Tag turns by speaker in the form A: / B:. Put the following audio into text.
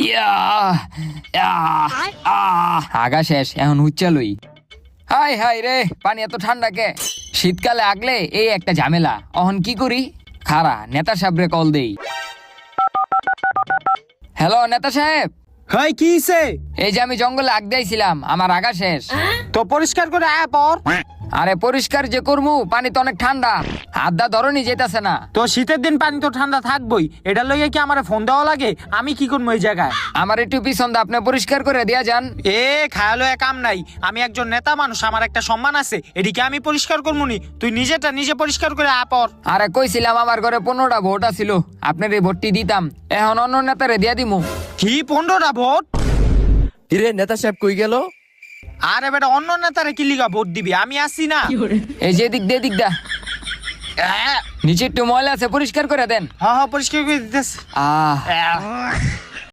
A: ইয়া আগা শেষ, এখন উচ্চালই। High high রে, পানি এত ঠান্ডা কে? শীতকালে আগলে এই একটা ঝামেলা। অহন কি করি? খারা নেতা সাহেবরে কল দেই। হ্যালো নেতা সাহেব,
B: হাই কি হইছে?
A: এই যে আমি জঙ্গলে আগ দিয়েছিলাম, আমার আগা শেষ।
B: তো পরিষ্কার করে আয় পর।
A: আরে পরিষ্কার যে করমু, পানি তো অনেক ঠান্ডা, হাত দা ধরনি যেতেছে না।
B: তো শীতের দিন পানি তো ঠান্ডা থাকবই, এটা লইয়া কি আমারে ফোন দেওয়া লাগে? আমি কি করবো এই জায়গায়?
A: আমার একটু পিছন দা, আপনি পরিষ্কার করে দিয়া যান।
B: খায়ালো কাম নাই, আমি একজন নেতা মানুষ, আমার একটা সম্মান আছে, এদিকে আমি পরিষ্কার করবো নি? তুই নিজেটা নিজে পরিষ্কার করে আয় পর।
A: আরে কইছিলাম আমার ঘরে 15টা ভোট আছিল, আপনার এই ভোটটি দিতাম, এখন অন্য নেতারে দিয়া দিমু।
B: কি 15টা ভোট?
C: কিরে নেতা সাহেব কই গেল?
B: আরে বেটা, অন্য নেতারে কি লিগা ভোট দিবি? আমি আসি না।
A: এই যে দিক দা নিচে একটু ময়লা আছে, পরিষ্কার করে দেন।
B: হ্যাঁ পরিষ্কার করে দিতেছে।
A: আহ